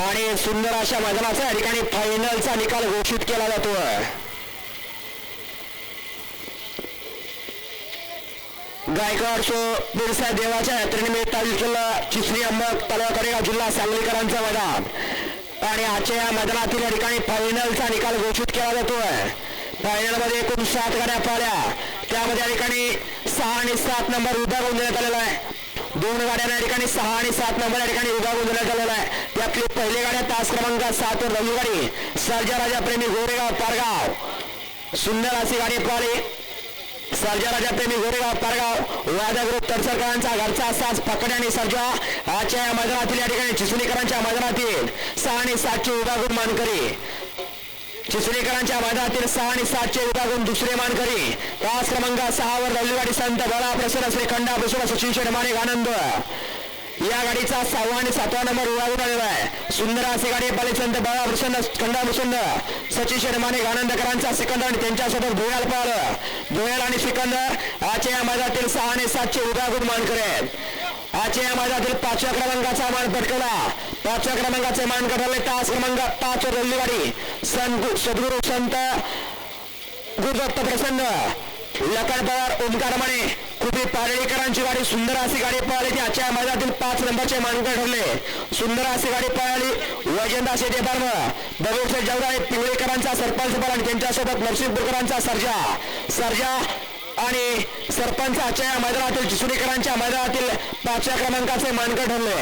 आणि सुंदर अशा मैदानाचा या ठिकाणी फायनलचा निकाल घोषित केला जातोय. गायकवाड बिरसा देवाच्या यात्रेनिमित्त चिचली अंबक तालुका कडेगाव जिल्हा सांगलीकरांचा मैदान आणि आजच्या या मैदानातील या ठिकाणी फायनलचा निकाल घोषित केला जातोय. फायनल मध्ये एकूण 7 गाड्या पाळल्या, त्यामध्ये या ठिकाणी 6 आणि 7 नंबर विभागून देण्यात आलेला आहे. 2 गाड्या या ठिकाणी 6 आणि 7 नंबर या ठिकाणी विभागून देण्यात आलेला आहे. त्यातली पहिली गाड्या तास क्रमांक 7 वर रवी गाडी सर्जा राजा प्रेमी गोरेगाव पारगाव. सुंदर अशी गाडी पाळली. सर्जा राजा प्रेमी गोरेगाव पारगाव वादा ग्रुप तरसरकरांचा घरचा साज पकडे आणि सर्जा आजच्या या मैदानातील या ठिकाणी चिचलीकरांच्या मैदानातील 6 आणि 7 चे विभागून मानकरी. चिचलीकरांच्या मैदानातील 6 आणि 7 चे विभागून दुसरे मानकरी तास क्रमांक 6 वर रविवारी संत बाळा प्रसन्न श्री खंडा प्रसन्न सचिन शेडमाने आनंद या गाडीचा 6वा आणि 7वा नंबर विभागून आलेला आहे. सुंदर अशी गाडी पाली संत बाळा प्रसन्न खंडा प्रसन्न सचिन शेडमाने आनंदकरांचा सिकंदर आणि त्यांच्यासोबत भोयाल पाहिलं. भोयाल आणि सिकंदर आजच्या या मैदानातील 6 आणि 7 चे विभागून मानकरी आहेत. आजच्या या मैदानातील 5व्या क्रमांकाचा मान पटकवला. 5व्या क्रमांकाचे मान पटकवले तास क्रमांक 5 वर रविवारी सद्गुरू संत गुरुदत्त प्रसन्न लखन पवार ओमकार माने कुठे पारळीकरांची गाडी सुंदर अशी गाडी पळाली. ती आजच्या मैदानातील 5 नंबरचे मानकर ठरले. सुंदर अशी गाडी पळाली. वैजंता शेटे फार्म दगडूशेठ जवराळे पिवळेकरांचा सरपंच आणि त्यांच्यासोबत नरसिंहपूरकरांचा सर्जा आणि सरपंच आजच्या मैदानातील चिचुरीकरांच्या मैदानातील 5व्या क्रमांकाचे मानकर ठरले.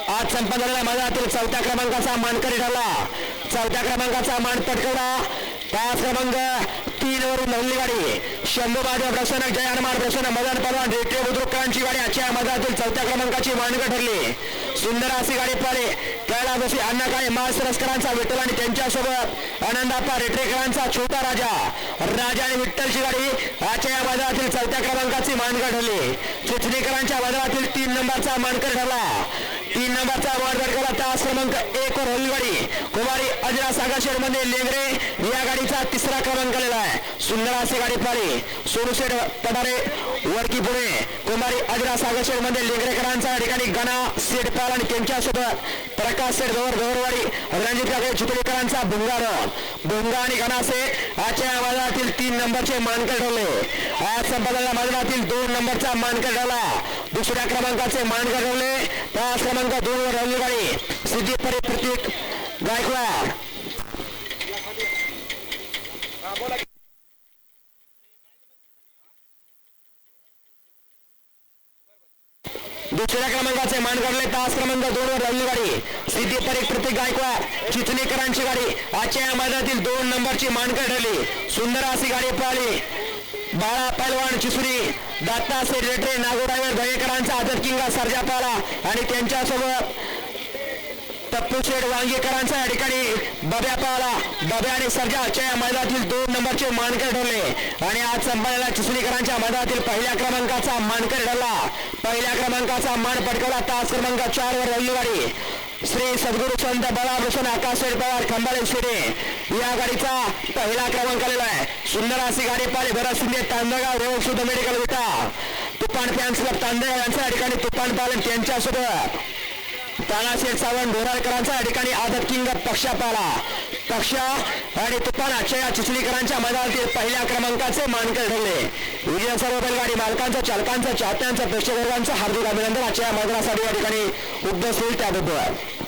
आज संपन्न झालेल्या मैदानातील 4थ्या क्रमांकाचा मानकरी ठरला. 4थ्या क्रमांकाचा मान पटकवला. तास क्रमांक 3 वरून धरली गाडी शंभू महादेव प्रसन्न जय हनुमान प्रसन्न मदन पवार रेटे बुद्रुकरांची गाडी आजच्या मैदानातील 4थ्या क्रमांकाची मानकर ठरली. सुंदर अशी गाडी पळाली. कैलास जोशी अण्णा काळे माळसरस्करांचा विठ्ठल आणि त्यांच्यासोबत आनंदाप्पा रेटरेकरांचा छोटा राजा आणि विठ्ठलची गाडी आजच्या या मैदानातील 4थ्या क्रमांकाची मानकर ठरली. चिचलीकरांच्या मैदानातील 3 नंबरचा मानकर ठरला. 3 नंबरचा मान पटकवला. तास क्रमांक 1 वर हल्ली गाडी कुमारी अजरा सागरशेड मध्ये लेंगरे या गाडीचा 3रा क्रमांक आलेला आहे. सुंदर अशी गाडी पाळली. सोनूशेठ पठारे वडकी पुणे कुमारी अजरा सागरशेड मध्ये लेंगरेकरांचा या ठिकाणी गणा सेठ पाल आणि त्यांच्यासोबत प्रकाश सेठ गौरवाडी रणजित काळे चितळीकरांचा भोंगा आणि गणा सेठ आजच्या मैदानातील 3 नंबरचे मानकर ठरले. आज संपलेल्या मैदानातील 2 नंबरचा मानकर ठरला. 2ऱ्या क्रमांकाचे मानकर ठरले. तास क्रमांक 2 वर हल्ली गाडी सिद्धी प्रतीक गायकवाड. दुसऱ्या क्रमांकाचे मान काढले. तास क्रमांक 2 वर हल्ली गाडी सिद्धी प्रतीक गायकवाड चिचलीकरांची गाडी आजच्या या मैदानातील 2 नंबरची मानकर ठरली. सुंदर अशी गाडी पळाली. बाळा पैलवान चिसुरी दत्ता सेक्रेटरी नागोडावर दहेकरांचा आदत किंगा सर्जा पाला आणि त्यांच्यासोबत टप्पू शेठ वांगेकरांचा या ठिकाणी बब्या पाला. बब्या आणि सर्जा आजच्या या मैदानातील 2 नंबरचे मानकर ठरले आणि आज संपलेल्या चिसुरीकरांच्या मैदानातील 1ल्या क्रमांकाचा मानकर ठरला. 1ल्या क्रमांकाचा मान पटकवला. तास क्रमांक 4 वर हल्ली गाडी श्री सद्गुरू संत बाळाभूषण आकाश शेठ पवार खंबाळे शेडे या गाडीचा 1ला क्रमांक आलेला आहे. सुंदर अशी गाडी पाहिली. भरत शिंदे तांदगाव रोग शुद्ध मेडिकल विटा तुफान फॅन्स क्लब तांदगाव यांच्या या ठिकाणी तुफान पालन त्यांच्यासोबत तानाशेठ सावंत ढोराळकरांचा या ठिकाणी आदत किंग पक्षा आणि तुफान आजच्या या चिचलीकरांच्या मैदानातील 1ल्या क्रमांकाचे मानकर ठरले. विजय सर्व बैलगाडी मालकांचं चालकांचं चाहत्यांचं प्रेक्षकांचं हार्दिक अभिनंदन. आजच्या या मैदानासाठी या ठिकाणी उपस्थित त्याबद्दल